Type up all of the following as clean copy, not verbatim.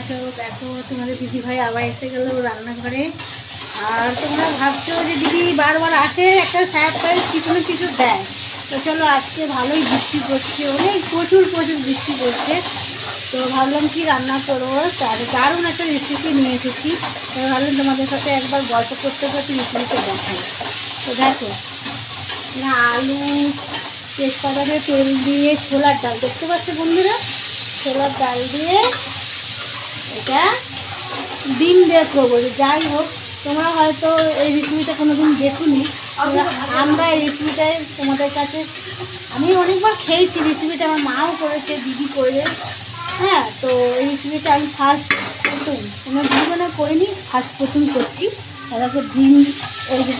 আছো? দেখো তোমাদের দিদিভাই আবার এসে গেল রান্নাঘরে। আর তোমরা ভাবছো যে দিদি বারবার আসে একটা সারপ্রাইজ কিছু না কিছু দেয়। তো চলো, আজকে ভালোই বৃষ্টি পড়ছে, অনেক প্রচুর বৃষ্টি পড়ছে। তো ভাবলাম কি রান্না করবো, তার দারুণ একটা রেসিপি নিয়ে এসেছি। তো ভাবলাম তোমাদের সাথে একবার গল্প করতে করতে রেসিপিটা দেখাই। তো দেখো না, আলু তেজপাতা দিয়ে তেল দিয়ে ছোলার ডাল, দেখতে পাচ্ছ বন্ধুরা, ছোলার ডাল দিয়ে এটা ডিম দিয়ে করবো। যাই হোক, তোমরা হয়তো এই রেসিপিটা কোনো দিন দেখোনি। আমরা এই রেসিপিটাই তোমাদের কাছে, আমি অনেকবার খেয়েছি রেসিপিটা, আমার মাও করেছে, দিদি করে। হ্যাঁ, তো এই রেসিপিটা আমি ফার্স্ট প্রথম কোনো জীবনে করিনি, ফার্স্ট প্রথম করছি। তারপর ডিম, এই যে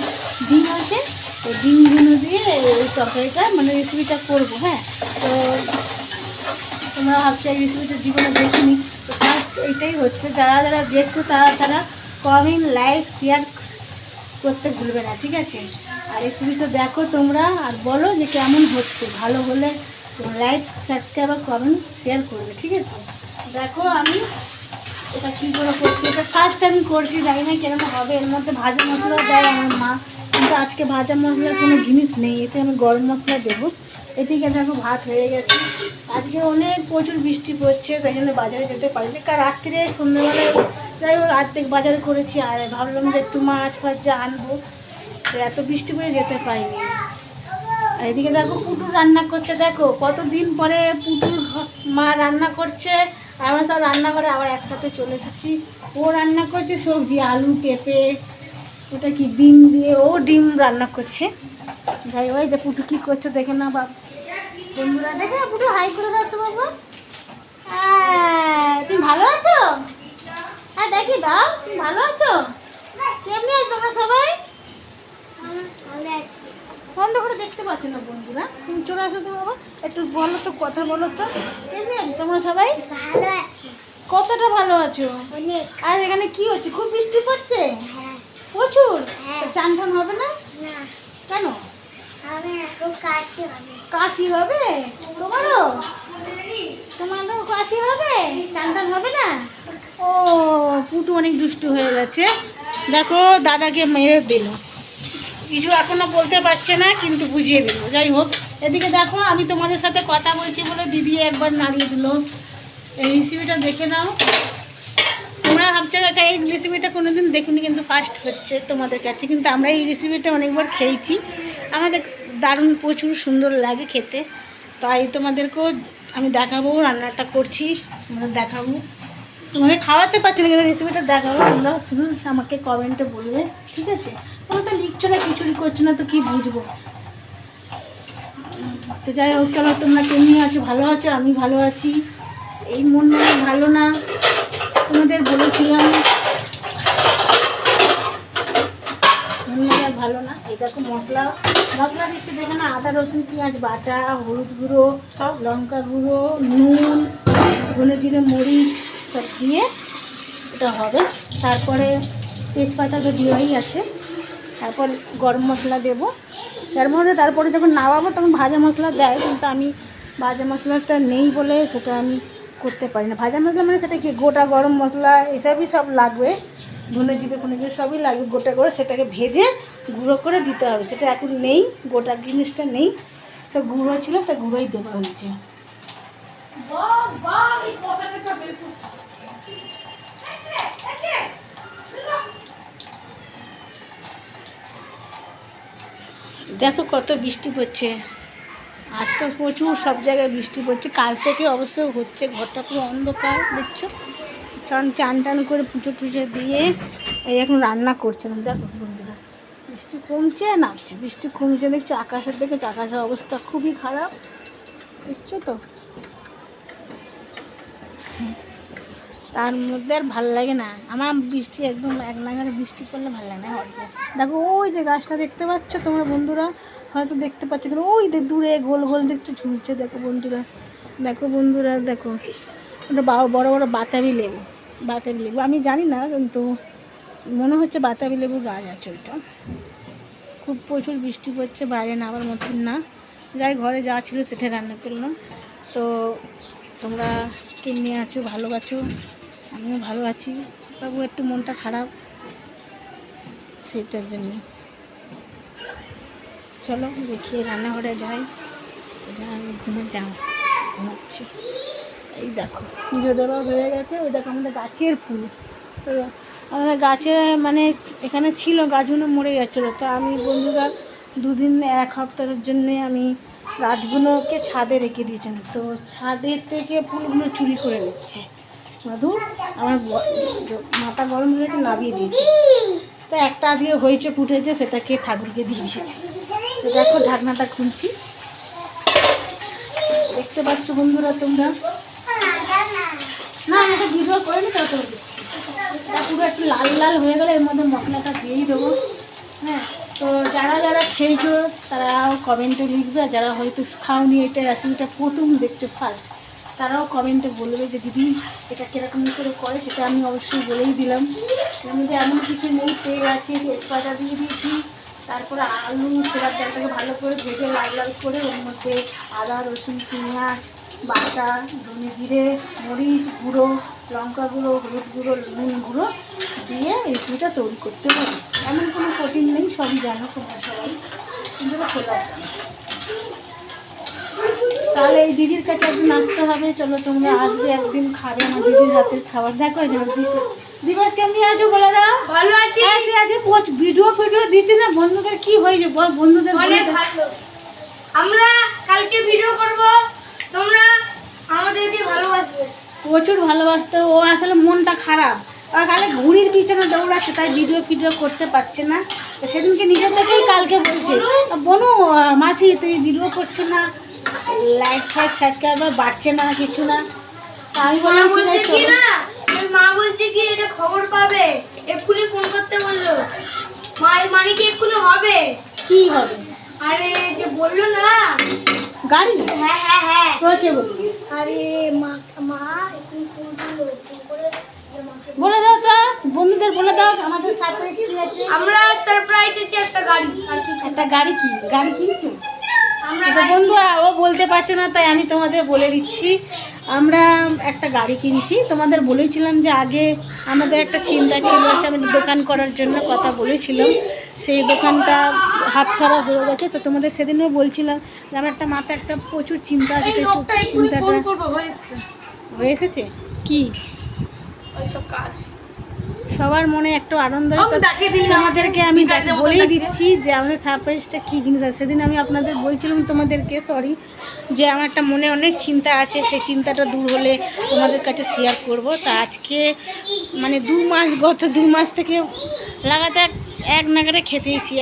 ডিম আছে, তো ডিমগুলো দিয়ে এই তরকারিটা মানে রেসিপিটা করবো। হ্যাঁ, তো তোমরা ভাবছো এই রেসিপিটা জীবনে দেখিনি। তো ফার্স্ট এইটাই হচ্ছে, যারা যারা দেখছো তারা কমেন্ট, লাইক, শেয়ার করতে ভুলবে না, ঠিক আছে? আর রেসিপিটা দেখো তোমরা, আর বলো যে কেমন হচ্ছে। ভালো হলে লাইক, সাবস্ক্রাইব আর কমেন্ট শেয়ার করবে, ঠিক আছে? দেখো আমি এটা কী করে করছি, এটা ফার্স্ট আমি করছি, জানি না কেমন হবে। এর মধ্যে ভাজা মশলা দেয় আমার মা, কিন্তু আজকে ভাজা মশলার কোনো জিনিস নেই, এতে আমি গরম মশলা দেবো। এদিকে দেখো ভাত হয়ে গেছে। আজকে অনেক প্রচুর বৃষ্টি পড়ছে, তাই জন্য বাজারে যেতে পারিনি। কাল রাত্রিরে সন্ধ্যেবেলায় যাই হোক অর্ধেক বাজারে করেছি, আর ভাবলাম যে একটু মাছ ফাছ যা আনবো, তো এত বৃষ্টি পড়ে যেতে পারিনি। আর এদিকে দেখো পুটুর রান্না করছে, দেখো কতদিন পরে পুটুর মা রান্না করছে। আমরা সব রান্না করে আবার একসাথে চলে এসেছি। ও রান্না করছে সবজি, আলু পেঁপে, ওটা কি ডিম দিয়ে, ও ডিম রান্না করছে। যাই ওই যে পুটু কী করছে দেখে না বাবা, বন্ধুরা দেখে না, পুটু হাই করে দাও তো বাবা। তুমি ভালো আছো? হ্যাঁ দেখি দাও, তুমি ভালো আছো? কেমনি আছো তোমরা সবাই? ভালো আছি। বন্ধ করে দেখতে পাচ্ছ না বন্ধুরা, তুমি চলে আসো তো বাবা, একটু বলো তো, কথা বলো তো, কেমনি আছো তোমরা সবাই? ভালো আছি। কতটা ভালো আছো? অনেক। আর এখানে কি হচ্ছে, খুব বৃষ্টি পড়ছে? হ্যাঁ। প্রচুর? হ্যাঁ। চান টান হবে না? না, কেন? আমি এখন কাশি হবে। কাশি হবে তোমারও? তোমারও কাশি হবে, চান টান হবে না? ও, পুটু অনেক দুষ্টু হয়ে গেছে। দেখো দাদাকে মেরে দিল, কিছু এখনো বলতে পারছে না, কিন্তু বুঝিয়ে দিল। যাই হোক, এদিকে দেখো আমি তোমাদের সাথে কথা বলছি বলে দিদি একবার নাড়িয়ে দিল। এই রেসিপিটা দেখে নাও। তোমরা ভাবছো এটা, এই রেসিপিটা কোনো দিন দেখুনি, কিন্তু ফার্স্ট হচ্ছে তোমাদের কাছে। কিন্তু আমরা এই রেসিপিটা অনেকবার খেয়েছি, আমাদের দারুণ প্রচুর সুন্দর লাগে খেতে। তাই তোমাদেরকেও আমি দেখাবো, রান্নাটা করছি তোমাদের দেখাবো। তোমাদের খাওয়াতে পারছি না, কিন্তু রেসিপিটা দেখাবো। তোমরা শুধু আমাকে কমেন্টে বলবে, ঠিক আছে? তোমরা তো লিখছো না, কিছুই করছো না, তো কী বুঝবো? তো যাই হোক, চলো, তোমরা কেমনি আছো? ভালো আছো? আমি ভালো আছি। এই মন ভালো না, তোমাদের বলেছিলাম মনটা ভালো না। এই দেখো মশলা দিচ্ছি, দেখে না, আদা রসুন পেঁয়াজ বাটা, হলুদ গুঁড়ো, সব লঙ্কা গুঁড়ো, নুন, ধনে জিরে মরিচ সব দিয়ে এটা হবে। তারপরে তেজপাতা তো দেওয়াই আছে, তারপর গরম মশলা দেবো তার মধ্যে। তারপরে যখন নামাবো তখন ভাজা মশলা দেয়, কিন্তু আমি ভাজা মশলাটা নেই বলে সেটা আমি করতে পারি না। ভাজা মশলা মানে সেটা কি, গোটা গরম মশলা এসবই সব লাগবে, ধনে জিরে ফোনে জিরে সবই লাগবে গোটা করে, সেটাকে ভেজে গুঁড়ো করে দিতে হবে। সেটা এখন নেই, গোটা জিনিসটা নেই, সব গুঁড়ো ছিল, তা গুঁড়োই দেওয়া হয়েছে। দেখো কত বৃষ্টি পড়ছে, আজ তো প্রচুর সব জায়গায় বৃষ্টি পড়ছে। কাল থেকে অবশ্য হচ্ছে, ঘরটা পুরো অন্ধকার দেখছো। চান টান করে পুজো টুজো দিয়ে এই এখন রান্না করছিলাম। দেখো বন্ধুরা, বৃষ্টি কমছে নামছে, বৃষ্টি কমছে দেখছো, আকাশের দিকে আকাশের অবস্থা খুবই খারাপ, দেখছো তো। তার মধ্যে আর ভালো লাগে না আমার, বৃষ্টি একদম এক নাগারে বৃষ্টি পড়লে ভালো লাগে না অল্প। দেখো ওই যে গাছটা দেখতে পাচ্ছ তোমরা বন্ধুরা, হয়তো দেখতে পাচ্ছ, কিন্তু ওই দূরে গোল গোল দেখছো ঝুলছে, দেখো বন্ধুরা, দেখো বন্ধুরা, দেখো ওটা বড় বড় বাতাবি লেবু। আমি জানি না, কিন্তু মনে হচ্ছে বাতাবি লেবুর গাছ আছে ওইটা। খুব প্রচুর বৃষ্টি পড়ছে, বাইরে নামার মতন না। যাই ঘরে যা ছিল সেটা রান্না করলাম। তো তোমরা কেমনি আছো, ভালো আছো? আমিও ভালো আছি, তবু একটু মনটা খারাপ, সেটার জন্য। চলো দেখি রান্নাঘরে যাই, ঘুমাচ্ছি। এই দেখো পুজো দেওয়া হয়ে গেছে, ওই দেখো আমাদের গাছের ফুল। তো আমাদের গাছে মানে এখানে ছিল, গাছগুলো মরে গেছিলো, তো আমি বন্ধুরা 2 দিন 1 সপ্তাহের জন্যে আমি গাছগুলোকে ছাদে রেখে দিয়েছেন। তো ছাদের থেকে ফুলগুলো চুরি করে নিচ্ছে মধু, আমার মাথা গরম হয়ে গেছে, নামিয়ে দিয়েছে। তো একটা আজকে হয়েছে, ফুটেছে, সেটাকে ঠাকুরকে দিয়ে দিয়েছে। তো দেখো ঢাকনাটা খুলছি, দেখতে পাচ্ছ বন্ধুরা তোমরা। না আমাকে ভিডিও করে নি, তারপরে দিচ্ছি। এটা পুরো একটু লাল লাল হয়ে গেলে এর মধ্যে মশলাটা দিয়েই দেবো। হ্যাঁ, তো যারা যারা খেয়েছো তারাও কমেন্টে লিখবে, আর যারা হয়তো খাওনি, এটা রেসিপিটা প্রথম দেখছো ফার্স্ট, তারাও কমেন্টে বলবে যে দিদি এটা কীরকম করে সেটা আমি অবশ্যই বলেই দিলাম। এর মধ্যে এমন কিছু নেই, পেয়ে গেছি, তেজপাতা দিয়ে দিয়েছি, তারপরে আলু ছোলার ডালটাকে ভালো করে ভেজে লাল লাল করে ওর মধ্যে আদা রসুন পেঁয়াজ বাটা, ধনে জিরে মরিচ গুঁড়ো, লঙ্কা গুঁড়ো, হলুদ গুঁড়ো, নুন গুঁড়ো দিয়ে রেসিপিটা তৈরি করতে হবে। এমন কোনো কঠিন নেই, সবই জানো তোমরা সবাই, কিন্তু খোলার জন্য। তাহলে এই দিদির কাছে একদিন আসতে হবে, চলো তোমরা আসবে একদিন, খাবে আমার দিদির হাতের খাবার। দেখো দিবস কেমনি আছো বলে দাও। ভালো আছি। আজকে ভিডিও দিচ্ছি না, বন্ধুদের কি হয়েছে বল, বন্ধুদের অনেক ভালো। আমরা কালকে ভিডিও করব, তোমরা আমাদেরকে ভালোবাসবে। প্রচুর ভালোবাসতে, ও আসলে মনটা খারাপ, আর খালি ঘুড়ির পিছনে দৌড়াচ্ছে, তাই ভিডিও করতে পারছে না। তো সেদিনকে নিজে থেকেই কালকে বলছে, বনু মাসি তুই ভিডিও করছে না, লাইক সাবস্ক্রাইবার বাড়ছে না, কিছু না। আমি বললাম কি না, মা বলছে কি এটা খবর পাবে, এক্ষুনি ফোন করতে বললো। মানে কি এক্ষুনি হবে? কি হবে? আরে যে বললো না গাড়ি। হ্যাঁ হ্যাঁ হ্যাঁ, তোকে বলবি? আরে মা মা এক্ষুনি ফোন করলো, ফোন করে বলে দাও তো, বন্ধুদের বলে দাও আমাদের সারপ্রাইজ কি আছে। আমরা সারপ্রাইজ আছে একটা গাড়ি, আর কিছু একটা গাড়ি কিনছে আমরা তো বন্ধু, ও বলতে পারছে না, তাই আমি তোমাদের বলে দিচ্ছি, আমরা একটা গাড়ি কিনছি। তোমাদের বলেছিলাম যে আগে আমাদের একটা চিন্তা ছিল, আমি দোকান করার জন্য কথা বলেছিলাম, সেই দোকানটা হাতছাড়া হয়ে গেছে। তো তোমাদের সেদিনও বলছিলাম যে আমার একটা মাথায় একটা প্রচুর চিন্তা আছে, সেই চিন্তাটা হয়ে এসেছে। কি ওইসব কাজ সবার মনে একটু আনন্দ, তোমাদেরকে আমি বলেই দিচ্ছি যে আমাদের সারপ্রাইজটা কী জিনিস আছে। সেদিন আমি আপনাদের বলছিলাম তোমাদেরকে, সরি, যে আমার একটা মনে অনেক চিন্তা আছে, সেই চিন্তাটা দূর হলে তোমাদের কাছে শেয়ার করব। তা আজকে মানে 2 মাস, গত 2 মাস থেকে লাগাতার এক নাগারে খেতেইছি,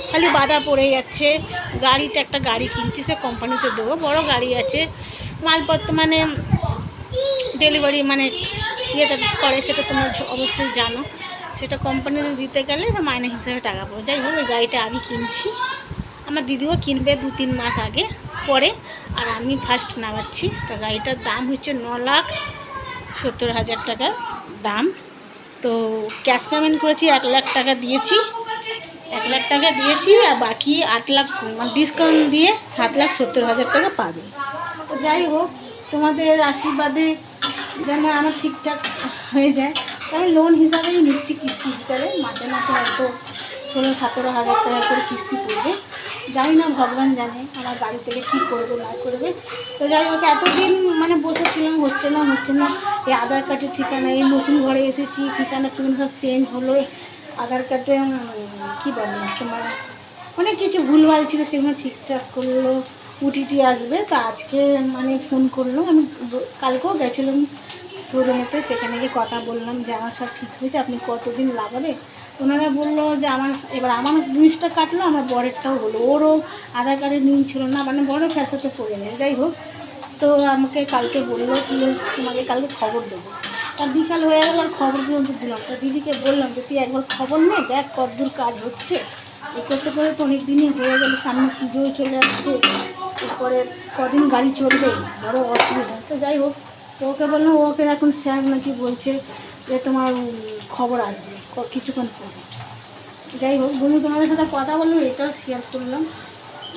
খালি বাধা পড়ে যাচ্ছে। গাড়িটা একটা গাড়ি কিনছি, সে কোম্পানিতে দেবো, বড় গাড়ি আছে, মালপত্র মানে ডেলিভারি মানে ইয়েতে করে, সেটা তোমরা অবশ্যই জানো। সেটা কোম্পানিতে দিতে গেলে মাইনে হিসেবে টাকা পাবো। যাই হোক, ওই গাড়িটা আমি কিনছি, আমার দিদিও কিনবে 2-3 মাস আগে পরে, আর আমি ফার্স্ট নামাচ্ছি। তো গাড়িটার দাম হচ্ছে 9,70,000 টাকা দাম। তো ক্যাশ পেমেন্ট করেছি, 1 লাখ টাকা দিয়েছি, 1 লাখ টাকা দিয়েছি, আর বাকি 8 লাখ মানে ডিসকাউন্ট দিয়ে 7,70,000 টাকা পাবে। তো যাই হোক, তোমাদের আশীর্বাদে যেন আমার ঠিকঠাক হয়ে যায়। আমি লোন হিসাবেই নিচ্ছি, কিস্তি হিসাবে, মাসে হয়তো 16-17,000 টাকা করে কিস্তি পড়বে। জানি না, ভগবান জানে আমার গাড়ি থেকে কী করবে না করবে। তো যাই হোক, এতদিন মানে বসেছিলাম, হচ্ছে না, এই আধার কার্ডের ঠিকানা, এই নতুন ঘরে এসেছি, ঠিকানা সব চেঞ্জ হলো, আধার কার্ডে কী বলে তোমার অনেক কিছু ভুলভাল ছিল, সেগুলো ঠিকঠাক করলো, ওটিটি আসবে। তো আজকে মানে ফোন করলো, আমি কালকেও গেছিলাম শোরুমেতে, সেখানে গিয়ে কথা বললাম যে আমার সব ঠিক হয়েছে, আপনি কতদিন লাগাবে। ওনারা বললো যে এবার আমার জিনিসটা কাটলো, আমার বরেরটাও হলো, ওরও আধার কার্ডের লিঙ্ক ছিল না, মানে বড় ফ্যাসাতে পড়ে নেয়। যাই হোক, তো আমাকে কালকে বললো কি তোমাকে কালকে খবর দেবো। তার বিকাল হয়ে গেল, আর খবর পর্যন্ত দিলাম। তো দিদিকে বললাম যে তুই একবার খবর নে, দেখ কতদূর কাজ হচ্ছে। এই করতে তো অনেক দিনই হয়ে গেল, সামনে পুজোও চলে আসছে, এরপরে কদিন গাড়ি চলবে, বড় অসুবিধা। তো যাই হোক, তো ওকে বললাম, ওকে এখন স্যার নাকি বলছে যে তোমার খবর আসবে কিছুক্ষণ পরে। যাই হোক বন্ধু, তোমাদের সাথে কথা বললাম, এটাও শেয়ার করলাম।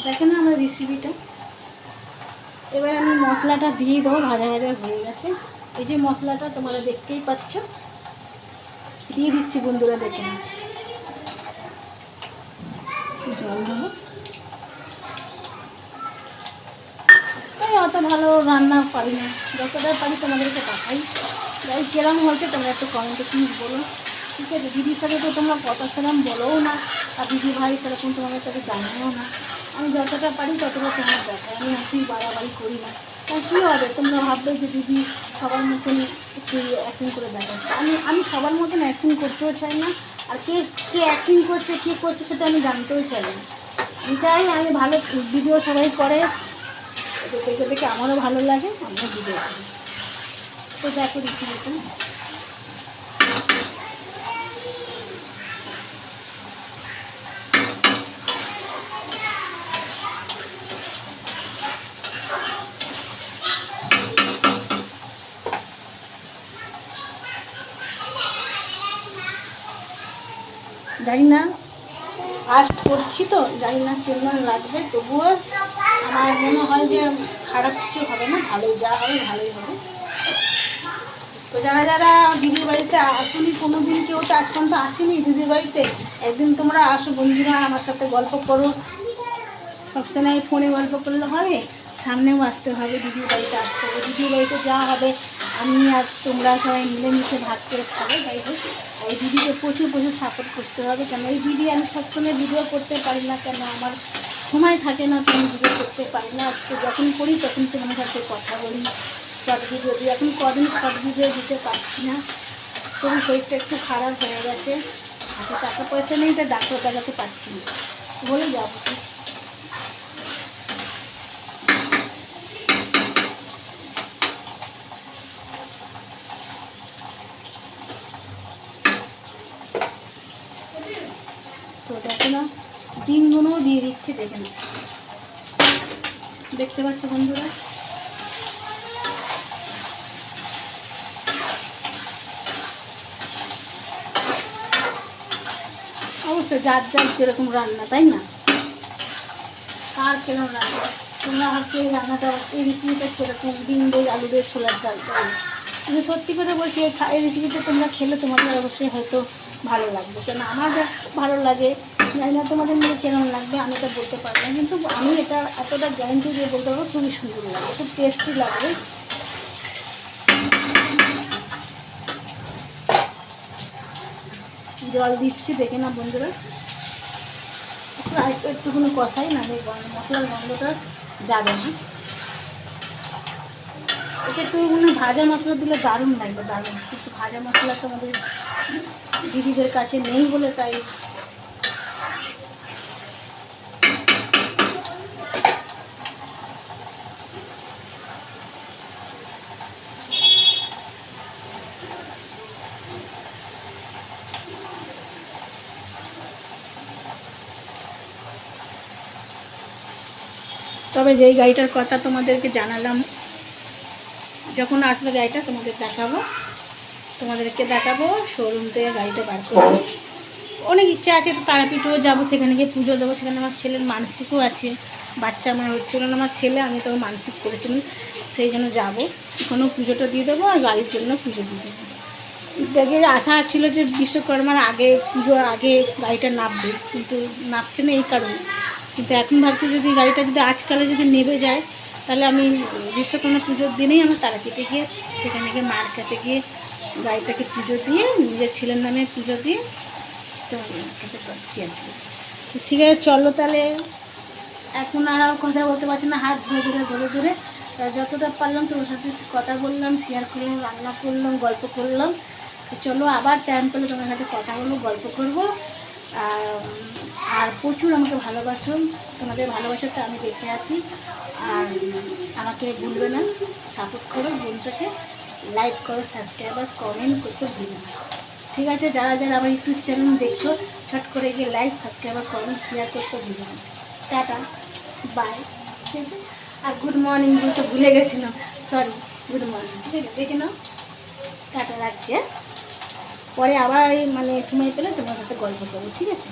দেখে না আমার রেসিপিটা। এবার আমি মশলাটা দিয়ে দেবো, ভাজা হয়ে গেছে। এই যে মশলাটা তোমরা দেখতেই পাচ্ছ, দিয়ে দিচ্ছি বন্ধুরা, দেখে না জল দেবো। এই অত ভালো রান্না পারি না, যতটা পারি তোমাদেরকে দেখাই। যাই কেরম হয়েছে তোমরা একটু কমেন্টে প্লিজ বলো, ঠিক আছে? দিদির সাথে তো তোমরা কথা সেরকম বলোও না, আর দিদি ভাই সেরকম তোমাদের সাথে জানিও না। আমি যতটা পারি ততটা তোমার দেখাই, আমি একটু বাড়াবাড়ি করি না। তাই কী হবে, তোমরা ভাববে যে দিদি সবার মতন একটু অ্যাক্টিং করে দেখাচ্ছে। আমি সবার মতন অ্যাক্টিং করতেও চাই না, আর কে কে অ্যাক্টিং করছে কে করছে সেটা আমি জানতেও চাই না। আমি চাই আমি ভালো ভিডিও সবাই করে, দেখে দেখে আমারও ভালো লাগে, আমিও ভিডিও করি। তো দেখো দিচ্ছি দেখুন, জানি না আজ করছি তো, জানি না কেমন লাগবে, তবুও আমার মনে হয় যে খারাপ কিছু হবে না, ভালোই, যা হবে ভালোই হবে। তো যারা যারা দিদির বাড়িতে আসুনি কোনো দিন, কেউ তো আজ পর্যন্ত আসেনি দিদির বাড়িতে, একদিন তোমরা আসো বন্ধুরা, আমার সাথে গল্প করো। সবসময় ফোনে গল্প করলে হবে, সামনেও আসতে হবে, দিদির বাড়িতে আসতে হবে। দিদির বাড়িতে যা হবে আমি আর তোমরা সবাই মিলেমিশে ভাগ করে খাবো। যাই হোক, এই দিদিকে প্রচুর প্রচুর সাপোর্ট করতে হবে, কেন এই দিদি আমি সবসময় ভিডিও করতে পারি না, কেন আমার সময় থাকে না, তো আমি ভিডিও করতে পারি না। আজকে যখন করি তখন তোমার সাথে কথা বলি, শর্ট ভিডিও দিই। এখন কদিন শর্ট ভিডিও দিতে পারছি না, তবু শরীরটা একটু খারাপ হয়ে গেছে, হাতে টাকা পয়সা নেই, তো ডাক্তার দেখাতে পারছি না, বলে যাবো। তো দেখো না, ডিমগুলোও দিয়ে দিচ্ছি, দেখে না, দেখতে পাচ্ছ বন্ধুরা? অবশ্যই যার যার যেরকম রান্না, তাই না? আর কেরম রান্না, তোমরা হচ্ছে এই রান্নাটা, এই রেসিপিটা সেরকম ডিম দিয়ে আলু দিয়ে ছোলার ডাল, তাই না? আমি সত্যি করে বলছি, এই রেসিপিটা তোমরা খেলে তোমাদের অবশ্যই হয়তো ভালো লাগবে, কেন আমার যা ভালো লাগে, জানি না তোমাদের মধ্যে কেরম লাগবে, আমি এটা বলতে পারবো না, কিন্তু আমি এটা এতটা গ্যারান্টি দিয়ে বলতে পারবো খুবই সুন্দর লাগবে, খুব টেস্টি লাগবে। জল দিচ্ছি, দেখে না বন্ধুরা, একটুখানি কষাই, না মশলার গন্ধটা যাবে না। এটা একটু ভাজা মশলা দিলে দারুণ লাগবে, দারুণ, কিন্তু ভাজা মশলা তো আমাদের দিদিদের কাছে নেই বলে তাই। তবে যেই গাড়িটার কথা তোমাদেরকে জানালাম, যখন আসবে গাড়িটা তোমাদেরকে দেখাবো শোরুম থেকে গাড়িটা বার করবো। অনেক ইচ্ছা আছে, তো তারাপীঠেও যাবো, সেখানে গিয়ে পুজো দেবো, সেখানে আমার ছেলের মানসিকও আছে, বাচ্চা আমার হচ্ছিল না, আমার ছেলে, আমি তো মানসিক করেছিলাম, সেই জন্য যাবো, এখনও পুজোটা দিয়ে দেবো, আর গাড়ির জন্য পুজো দিয়ে দেবো। দেখে আশা ছিল যে বিশ্বকর্মার আগে, পুজোর আগে গাড়িটা নামবে, কিন্তু নামছে না এই কারণে। কিন্তু এখন ভাবছি যদি গাড়িটা যদি আজকালে যদি নেমে যায়, তাহলে আমি বিশ্বকর্মা পুজোর দিনেই আমার তারাপীঠে গিয়ে, সেখানে গিয়ে মার কাছে গিয়ে গাড়িটাকে পুজো দিয়ে, নিজের ছেলের নামে পুজো দিয়ে তোমার কাছে করছি আর কি। ঠিক আছে, চলো তাহলে, এখন আর কথা বলতে পারছি না, হাত ধরে ধরে যতটা পারলাম তোমার সাথে কথা বললাম, শেয়ার করলাম, রান্না করলাম, গল্প করলাম। তো চলো আবার টাইম পেলে তোমার সাথে কথা বলবো, গল্প করবো, আর প্রচুর আমাকে ভালোবাসুন, তোমাদের ভালোবাসাতে আমি বেঁচে আছি। আর আমাকে ভুলবে না, সাপোর্ট করো, বোনটাকে লাইক করো, সাবস্ক্রাইব আর কমেন্ট করতে ভুলবে না, ঠিক আছে? যারা যারা আমার ইউটিউব চ্যানেল দেখছো, ছট করে গিয়ে লাইক, সাবস্ক্রাইব আর কমেন্ট, শেয়ার করতে ভুলবে না। টাটা, বাই, ঠিক আছে? আর গুড মর্নিং বলতে ভুলে গেছিলাম, সরি, গুড মর্নিং, ঠিক আছে? দেখে নাও, টাটা, রাখছি। পরে আবার মানে সময় পেলে তোমার সাথে গল্প করবো, ঠিক আছে?